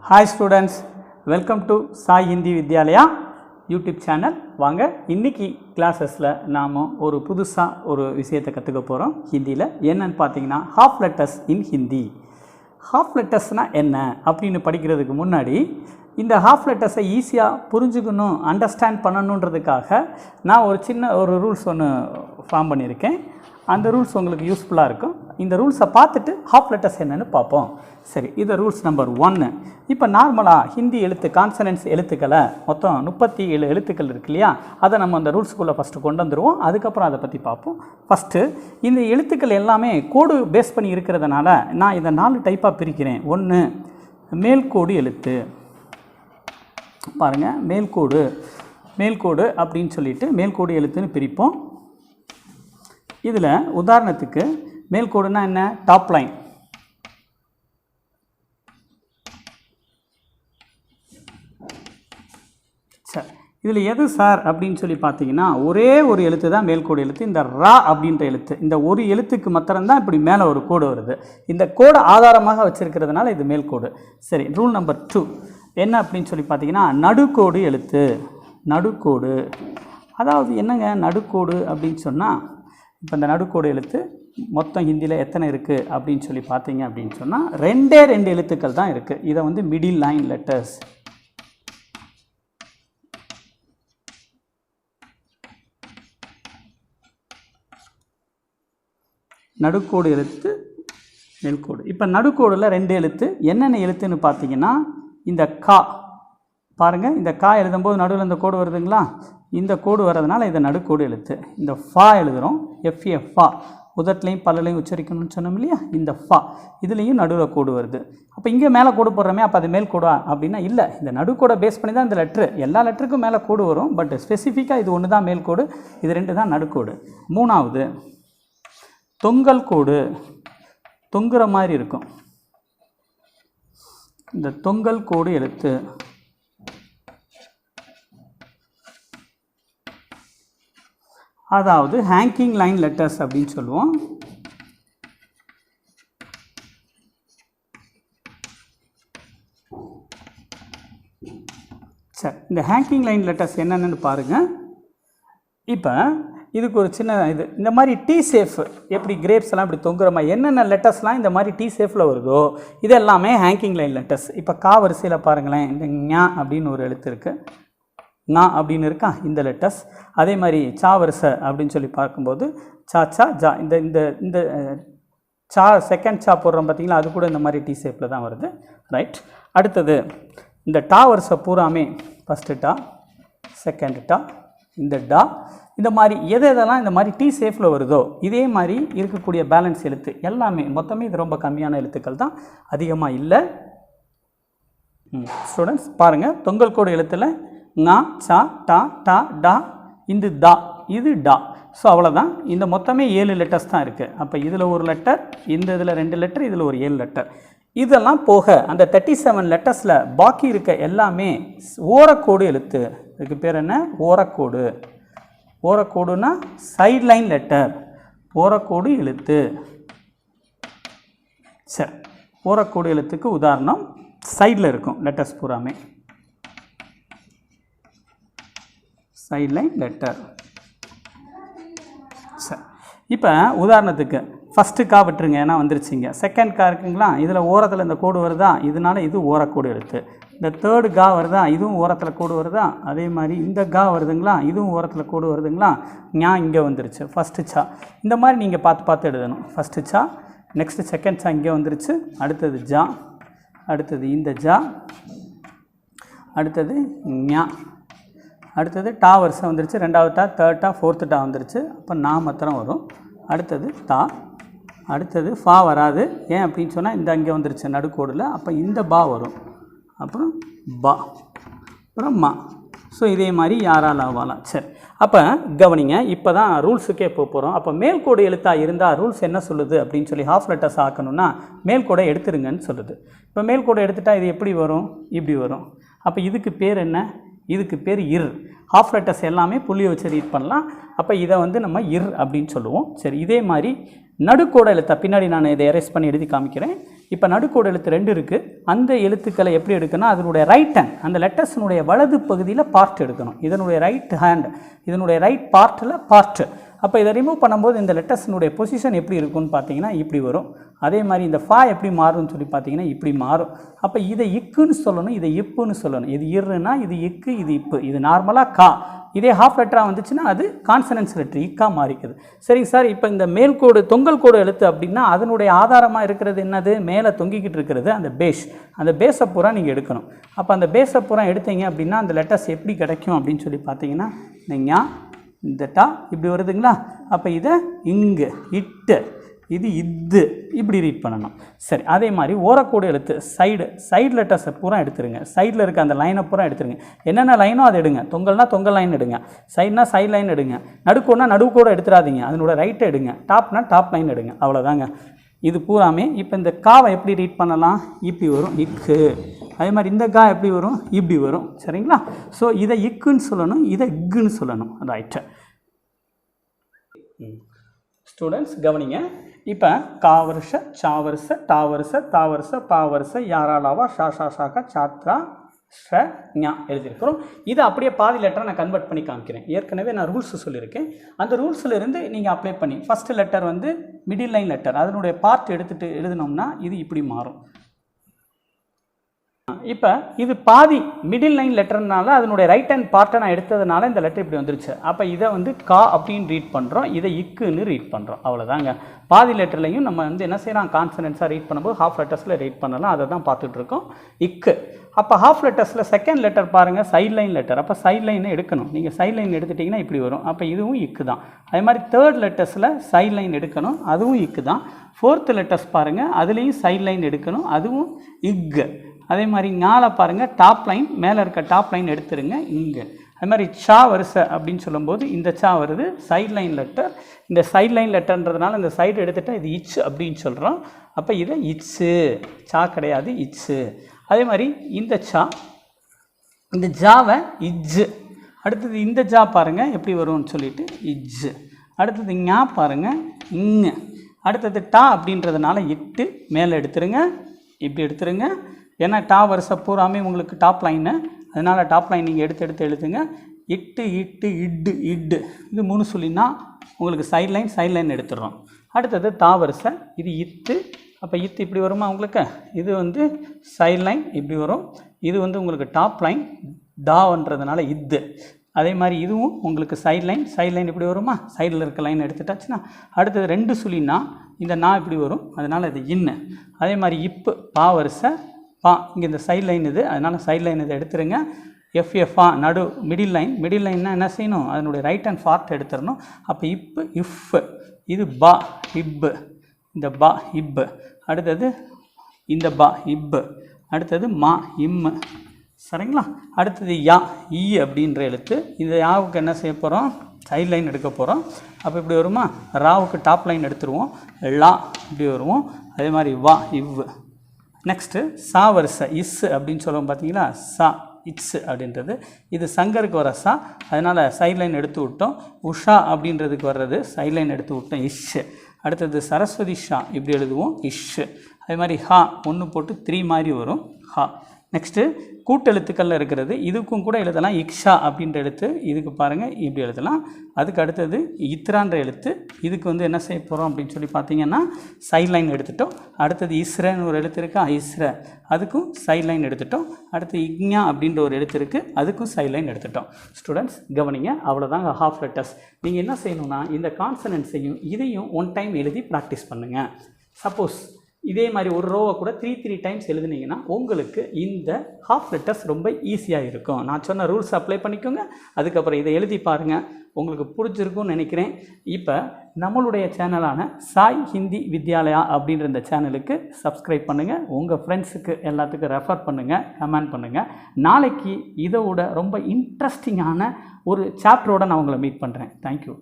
Hi students, welcome to Sai Hindi Vidyalaya YouTube channel. வாங்க இன்னைக்கு கிளாஸஸ்ல நாம ஒரு புதுசா ஒரு விஷயத்தை கத்துக்க போறோம் ஹிந்தில. என்னன்னு பாத்தீங்கன்னா half letters in Hindi. half lettersனா என்ன அப்படினு படிக்கிறதுக்கு முன்னாடி இந்த half letters ஈஸியா புரிஞ்சுக்கணும், அண்டர்ஸ்டாண்ட் பண்ணனும்ன்றதுக்காக நான் ஒரு சின்ன ஒரு ரூல்ஸ் ஒன்னு ஃபார்ம் பண்ணியிருக்கேன். அந்த ரூல்ஸ் உங்களுக்கு யூஸ்ஃபுல்லா இருக்கும். இந்த ரூல்ஸை பார்த்துட்டு half letters என்னன்னு பார்ப்போம். சரி, இது ரூல்ஸ் நம்பர் 1. இப்போ நார்மலா ஹிந்தி எழுத்து கான்சனன்ட்ஸ் எழுத்துக்களை மொத்தம் 37 எழுத்துக்கள் இருக்கு இல்லையா, அதை நம்ம அந்த ரூல்ஸ்க்குள்ளே ஃபஸ்ட்டு கொண்டு வந்துடுவோம். அதுக்கப்புறம் அதை பற்றி பார்ப்போம். ஃபஸ்ட்டு இந்த எழுத்துக்கள் எல்லாமே கோடு பேஸ் பண்ணி இருக்கிறதுனால நான் இதை 4 டைப்பாக பிரிக்கிறேன். 1 மேல்கோடு எழுத்து, பாருங்கள் மேல்கோடு அப்படின்னு சொல்லிட்டு மேல்கோடு எழுத்துன்னு பிரிப்போம். இதில் உதாரணத்துக்கு மேல்கோடுனா என்ன, டாப் லைன். சரி, இதில் எது சார் அப்படின்னு சொல்லி பார்த்தீங்கன்னா ஒரே ஒரு எழுத்து தான் மேல்கோடு எழுத்து, இந்த ரா அப்படின்ற எழுத்து. இந்த ஒரு எழுத்துக்கு மாத்திரம்தான் இப்படி மேலே ஒரு கோடு வருது. இந்த கோடை ஆதாரமாக வச்சிருக்கிறதுனால இது மேல்கோடு. சரி, ரூல் நம்பர் 2 என்ன அப்படின்னு சொல்லி பார்த்தீங்கன்னா நடுக்கோடு எழுத்து. நடுக்கோடு அதாவது என்னங்க நடுக்கோடு அப்படின்னு சொன்னால், இப்போ இந்த நடுக்கோடு எழுத்து மொத்தம் ஹிந்தியில் எத்தனை இருக்குது அப்படின்னு சொல்லி பார்த்தீங்க அப்படின்னு சொன்னால் 2 எழுத்துக்கள் தான் இருக்குது. இதை வந்து மிடில் லைன் லெட்டர்ஸ். நடுக்கோடு எழுத்து மேல்கோடு. இப்போ நடுக்கோடில் 2 எழுத்து. என்னென்ன எழுத்துன்னு பார்த்தீங்கன்னா இந்த கா, பாருங்கள் இந்த கா எழுதும்போது நடுவில் இந்த கோடு வருதுங்களா, இந்த கோடு வர்றதுனால இதை நடுக்கோடு எழுத்து. இந்த ஃபா எழுதுகிறோம், எஃப்ஏ ஃபா, உதட்லையும் பல்லையும் உச்சரிக்கணும்னு சொன்னோம் இல்லையா, இந்த ஃபா இதுலேயும் நடுவில் கோடு வருது. அப்போ இங்கே மேலே கோடு போடுறோமே, அப்போ அது மேல் கோடா அப்படின்னா இல்லை, இந்த நடுக்கோடை பேஸ் பண்ணி தான் இந்த லெட்ரு. எல்லா லெட்டருக்கும் மேலே கோடு வரும், பட் ஸ்பெசிஃபிக்காக இது ஒன்று தான் மேல் கோடு, இது 2 தான் நடுக்கோடு. 3வது தொங்கல் கோடு, தொங்குற மாதிரி இருக்கும். இந்த தொங்கல் கோடு எழுத்து. அதாவது ஹேங்கிங் லைன் லெட்டர்ஸ் அப்படின்னு சொல்லுவோம். சரி, இந்த ஹேங்கிங் லைன் லெட்டர்ஸ் என்னென்னு பாருங்கள். இப்போ இதுக்கு ஒரு சின்ன இது, இந்த மாதிரி டி சேஃப் எப்படி கிரேப்ஸ் எல்லாம் இப்படி தொங்குற மாதிரி என்னென்ன லெட்டர்ஸ்லாம் இந்த மாதிரி டி சேஃபில் வருதோ இது எல்லாமே ஹேங்கிங் லைன் லெட்டர்ஸ். இப்போ கா வரிசையில் பாருங்களேன், இந்த ஞா அப்படின்னு ஒரு எழுத்து இருக்குது, ஞா அப்படின்னு இருக்கா இந்த லெட்டர்ஸ். அதே மாதிரி சா வரிசை அப்படின்னு சொல்லி பார்க்கும்போது சா சா ஜா, இந்த இந்த இந்த சா செகண்ட் சா போடுறோம் பார்த்தீங்களா, அது கூட இந்த மாதிரி டி ஷேப்பில் தான் வருது. ரைட், அடுத்தது இந்த டா வரிசை பூராமே ஃபஸ்ட்டு டா, செகண்ட் டா, இந்த டா, இந்த மாதிரி எதெல்லாம் இந்த மாதிரி டி ஷேப்பில் வருதோ இதே மாதிரி இருக்கக்கூடிய பேலன்ஸ் எழுத்து எல்லாமே மொத்தமே இது ரொம்ப கம்மியான எழுத்துக்கள் தான், அதிகமாக இல்லை. ஸ்டூடெண்ட்ஸ் பாருங்கள், தொங்கல் கோடு எழுத்தில் ஙா சா டா டா டா, இந்த தா இது டா. ஸோ அவ்வளோதான், இந்த மொத்தமே 7 லெட்டர்ஸ் தான் இருக்குது. அப்போ இதில் ஒரு லெட்டர், இந்த இதில் 2 லெட்டர், இதில் ஒரு 7 லெட்டர். இதெல்லாம் போக அந்த 37 லெட்டர்ஸில் பாக்கி இருக்க எல்லாமே ஓரக்கோடு எழுத்து. இதுக்கு பேர் என்ன, ஓரக்கோடு. ஓரக்கோடுனா சைட் லைன் லெட்டர், ஓரக்கோடு எழுத்து. சரி, ஓரக்கோடு எழுத்துக்கு உதாரணம் சைடில் இருக்கும் லெட்டர்ஸ் பூராமே, சைட் லைன் லெட்டர். சரி, இப்போ உதாரணத்துக்கு ஃபஸ்ட்டு கா விட்டுருங்க, ஏன்னா வந்துருச்சிங்க. செகண்ட் கா இருக்குங்களா, இதில் ஓரத்தில் இந்த கோடு வருதா, இதனால் இது ஓரக்கோடு எழுத்து. இந்த தேர்டு கா வருதா, இதுவும் ஓரத்தில் கோடு வருதா. அதே மாதிரி இந்த கா வருதுங்களா, இதுவும் ஓரத்தில் கோடு வருதுங்களா. ஞா இங்கே வந்துருச்சு, ஃபஸ்ட்டு சா. இந்த மாதிரி நீங்கள் பார்த்து எழுதணும். ஃபஸ்ட்டு சா, நெக்ஸ்ட்டு செகண்ட் சா இங்கே வந்துருச்சு, அடுத்தது ஜா, அடுத்தது இந்த ஜா, அடுத்தது ஞா, அடுத்தது டா வரிசை வந்துருச்சு, 2வது டா, தேர்ட் டா, 4th டா வந்துருச்சு. அப்போ நா மாத்திரம் வரும். அடுத்தது தா, அடுத்தது ஃபா வராது. ஏன் அப்படின்னு சொன்னால் இந்த அங்கே வந்துருச்சு நடுக்கோடில், அப்போ இந்த பா வரும், அப்புறம் பா, அப்புறம் மா. ஸோ இதே மாதிரி யாரால் ஆவாலாம். சரி, அப்போ கவனிங்க, இப்போ தான் ரூல்ஸுக்கே போகிறோம். அப்போ மேல்கோடு எழுத்தாக இருந்தால் ரூல்ஸ் என்ன சொல்லுது அப்படின்னு சொல்லி ஹாஃப் லெட்டர்ஸ் ஆக்கணும்னா மேல்கோடை எடுத்துருங்கன்னு சொல்லுது. இப்போ மேல்கோடை எடுத்துட்டால் இது எப்படி வரும், இப்படி வரும். அப்போ இதுக்கு பேர் என்ன, இதுக்கு பேர் இர். ஹாஃப் லெட்டர்ஸ் எல்லாமே புள்ளியை வச்சு ரீட் பண்ணலாம். அப்போ இதை வந்து நம்ம இர் அப்படின்னு சொல்லுவோம். சரி, இதே மாதிரி நடுக்கோடு எழுத்தை பின்னாடி நான் இதை எரேஸ் பண்ணி எழுதி காமிக்கிறேன். இப்போ நடுக்கோடு எழுத்து 2 இருக்குது, அந்த எழுத்துக்களை எப்படி எடுக்கணும், அதனுடைய ரைட் ஹேண்ட் அந்த லெட்டர்ஸினுடைய வலது பகுதியில் பார்ட் எடுக்கணும். இதனுடைய ரைட் ஹேண்ட் இதனுடைய ரைட் பார்ட்டில் பார்ட்டு. அப்போ இதை ரிமூவ் பண்ணும்போது இந்த லெட்டர்ஸினுடைய பொசிஷன் எப்படி இருக்குன்னு பார்த்தீங்கன்னா இப்படி வரும். அதே மாதிரி இந்த ஃபா எப்படி மாறும்னு சொல்லி பார்த்தீங்கன்னா இப்படி மாறும். அப்போ இதை இக்குன்னு சொல்லணும், இதை இப்புன்னு சொல்லணும். இது இருன்னா இது இக்கு, இது இப்பு. இது நார்மலாக கா. இதே ஹாஃப் லெட்டராக வந்துச்சுன்னா அது கான்சனன்ஸ் லெட்டர் இக்கா மாறிக்குது. சரிங்க சார், இப்போ இந்த மேல் கோடு தொங்கல் கோடு எழுத்து அப்படின்னா அதனுடைய ஆதாரமாக இருக்கிறது என்னது, மேலே தொங்கிக்கிட்டு இருக்கிறது அந்த பேஸ். அந்த பேஸை பூரா நீங்கள் எடுக்கணும். அப்போ அந்த பேஸை பூரா எடுத்தீங்க அப்படின்னா அந்த லெட்டர்ஸ் எப்படி கிடைக்கும் அப்படின்னு சொல்லி பார்த்தீங்கன்னா இந்த ஞா, இந்த டா இப்படி வருதுங்களா. அப்போ இதை இங்கு இட்டு, இது இது இப்படி ரீட் பண்ணணும். சரி, அதே மாதிரி ஓரக்கூட எழுத்து சைடு லெட்டர்ஸை பூரா எடுத்துருங்க. சைடில் இருக்க அந்த லைனை பூரா எடுத்துருங்க. என்னென்ன லைனோ அதை எடுங்க. தொங்கல்னா தொங்கல் லைன் எடுங்க, சைடுனா சைடு லைன் எடுங்க, நடுக்கோடனா நடுக்கூட எடுத்துடாதீங்க, அதனோட ரைட்டை எடுங்க, டாப்னா டாப் லைன் எடுங்க. அவ்வளோதாங்க. இது பூராமே. இப்போ இந்த காவை எப்படி ரீட் பண்ணலாம், இப்படி வரும் இக்கு. அதே மாதிரி இந்த கா எப்படி வரும், இப்படி வரும். சரிங்களா. ஸோ இதை இக்குன்னு சொல்லணும், இதை இக்குன்னு சொல்லணும். ரைட்டு. ஸ்டூடெண்ட்ஸ் கவனிங்க. இப்போ கா வருஷ, சா வருஷ, டா வருஷ, தா வருஷ, பா வருஷ, யாராலாவா, ஷா ஷா ஷாக்கா, சாத்ரா, ஷ ஞா எழுதியிருக்கிறோம். இதை அப்படியே பாதி லெட்டரை நான் கன்வெர்ட் பண்ணி காமிக்கிறேன். ஏற்கனவே நான் ரூல்ஸ் சொல்லியிருக்கேன். அந்த ரூல்ஸில் இருந்து நீங்கள் அப்ளை பண்ணி ஃபஸ்ட்டு லெட்டர் வந்து மிடில் லைன் லெட்டர் அதனுடைய பார்ட் எடுத்துகிட்டு எழுதினோம்னா இது இப்படி மாறும். இப்போ இது பாதி மிடில் லைன் லெட்டர்னால அதனுடைய ரைட் ஹேண்ட் பார்ட்டை நான் எடுத்ததுனால இந்த லெட்டர் இப்படி வந்துருச்சு. அப்போ இதை வந்து கா அப்படின்னு ரீட் பண்ணுறோம், இதை இக்குன்னு ரீட் பண்ணுறோம். அவ்வளோதாங்க. பாதி லெட்டர்லையும் நம்ம வந்து என்ன செய்யலாம், கான்சனன்ஸாக ரீட் பண்ணும்போது ஹாஃப் லெட்டர்ஸில் ரீட் பண்ணலாம். அதை தான் பார்த்துட்ருக்கோம். இக்கு. அப்போ ஹாஃப் லெட்டர்ஸில் செகண்ட் லெட்டர் பாருங்கள், சைட் லைன் லெட்டர். அப்போ சைட் லைனை எடுக்கணும். நீங்கள் சைட் லைன் எடுத்துட்டிங்கன்னா இப்படி வரும். அப்போ இதுவும் இக்கு தான். அதே மாதிரி தேர்ட் லெட்டர்ஸில் சைட் லைன் எடுக்கணும், அதுவும் இக்கு தான். ஃபோர்த்து லெட்டர்ஸ் பாருங்கள், அதுலேயும் சைட் லைன் எடுக்கணும், அதுவும் இக்கு. அதே மாதிரி ஞால பாருங்கள், டாப் லைன் மேலே இருக்க டாப் லைன் எடுத்துருங்க இங்கே. அது மாதிரி சா வருஷ அப்படின்னு சொல்லும்போது இந்த சா வருது சைட் லைன் லெட்டர். இந்த சைட் லைன் லெட்டர்ன்றதுனால இந்த சைடு எடுத்துகிட்டா இது இச்சு அப்படின்னு சொல்கிறோம். அப்போ இதை இச்சு, சா கிடையாது இச்சு. அதே மாதிரி இந்த சா, இந்த ஜாவை இஜ்ஜு. அடுத்தது இந்த ஜா பாருங்கள் எப்படி வரும்னு சொல்லிட்டு இஜ்ஜு. அடுத்தது ஞா பாருங்கள் இங்கு. அடுத்தது டா அப்படின்றதுனால இட்டு மேலே எடுத்துருங்க, இப்படி எடுத்துருங்க. ஏன்னா டா வருஷ பூராமே உங்களுக்கு டாப் லைனு, அதனால் டாப் லைன் நீங்கள் எடுத்து எழுதுங்க. இட்டு இட்டு இட்டு இட்டு இது 3 சொல்லினா உங்களுக்கு சைட் லைன் எடுத்துடுறோம். அடுத்தது தா வருஷ, இது இத்து. அப்போ இத்து இப்படி வருமா உங்களுக்கு, இது வந்து சைட் லைன் இப்படி வரும். இது வந்து உங்களுக்கு டாப் லைன் தான்றதுனால இது. அதே மாதிரி இதுவும் உங்களுக்கு சைட் லைன் இப்படி வருமா, சைடில் இருக்க லைன் எடுத்துட்டாச்சுன்னா. அடுத்தது 2 சொல்லினா இந்த நா இப்படி வரும், அதனால் இது இன்னு. அதே மாதிரி இப்போ பா வருஷ, பா இங்கே இந்த சைட் லைன் இது, அதனால் சைட் லைன் இதை எடுத்துருங்க. எஃப்எஃப்ஆ நடு மிடில் லைன்னா என்ன செய்யணும், அதனுடைய ரைட் ஹேண்ட் பார்ட் எடுத்துடணும். அப்போ இப்பு இஃப், இது பா இப்பு, இந்த பா இப்பு. அடுத்தது இந்த பா இப்பு. அடுத்தது மா இம்மு. சரிங்களா. அடுத்தது யா இ அப்படின்ற எழுத்து. இந்த யாவுக்கு என்ன செய்ய போகிறோம், சைட் லைன் எடுக்க போகிறோம். அப்போ இப்படி வருமா, ராவுக்கு டாப் லைன் எடுத்துருவோம், லா இப்படி வருவோம். அதே மாதிரி வா இவ். நெக்ஸ்ட்டு சா வருஷ இஸ் அப்படின்னு சொல்லுவோம் பார்த்தீங்களா, சா இட்ஸ் அப்படின்றது. இது சங்கருக்கு வர சா, அதனால் சைட் லைன் எடுத்து விட்டோம். உஷா அப்படின்றதுக்கு வர்றது சைட் லைன் எடுத்து விட்டோம், இஷ். அடுத்தது சரஸ்வதி ஷா இப்படி எழுதுவோம், இஷ். அதே மாதிரி ஹா 1 போட்டு 3 மாதிரி வரும், ஹா. நெக்ஸ்ட்டு கூட்டெழுத்துக்களில் இருக்கிறது இதுக்கும் கூட எழுதலாம், இக்ஷா அப்படின்ற எழுத்து. இதுக்கு பாருங்கள் இப்படி எழுதலாம். அதுக்கு அடுத்தது இத்ரான்ற எழுத்து. இதுக்கு வந்து என்ன செய்ய போகிறோம் அப்படின்னு சொல்லி பார்த்தீங்கன்னா சைட் லைன் எடுத்துட்டோம். அடுத்தது இஸ்ரன்னு ஒரு எழுத்து இருக்கா, இஸ்ர, அதுக்கும் சைட் லைன் எடுத்துட்டோம். அடுத்து இக்ஞா அப்படின்ற ஒரு எழுத்து இருக்குது, அதுக்கும் சைட் லைன் எடுத்துட்டோம். ஸ்டூடெண்ட்ஸ் கவனிங்க, அவ்வளோதாங்க ஹாஃப் லெட்டர்ஸ். நீங்கள் என்ன செய்யணும்னா இந்த கான்சனன்ஸையும் இதையும் 1 டைம் எழுதி ப்ராக்டிஸ் பண்ணுங்கள். சப்போஸ் இதே மாதிரி ஒரு ரோவை கூட 3 டைம்ஸ் எழுதுனீங்கன்னா உங்களுக்கு இந்த ஹாஃப் லெட்டர்ஸ் ரொம்ப ஈஸியாக இருக்கும். நான் சொன்ன ரூல்ஸ் அப்ளை பண்ணிக்கோங்க. அதுக்கப்புறம் இதை எழுதி பாருங்கள், உங்களுக்கு பிடிச்சிருக்கும்னு நினைக்கிறேன். இப்போ நம்மளுடைய சேனலான சாய் ஹிந்தி வித்யாலயா அப்படின்ற இந்த சேனலுக்கு சப்ஸ்கிரைப் பண்ணுங்கள், உங்கள் ஃப்ரெண்ட்ஸுக்கு எல்லாத்துக்கும் ரெஃபர் பண்ணுங்கள், கமெண்ட் பண்ணுங்கள். நாளைக்கு இதோட ரொம்ப இன்ட்ரெஸ்டிங்கான ஒரு சாப்டரோடு நான் உங்களை மீட் பண்ணுறேன். தேங்க்யூ.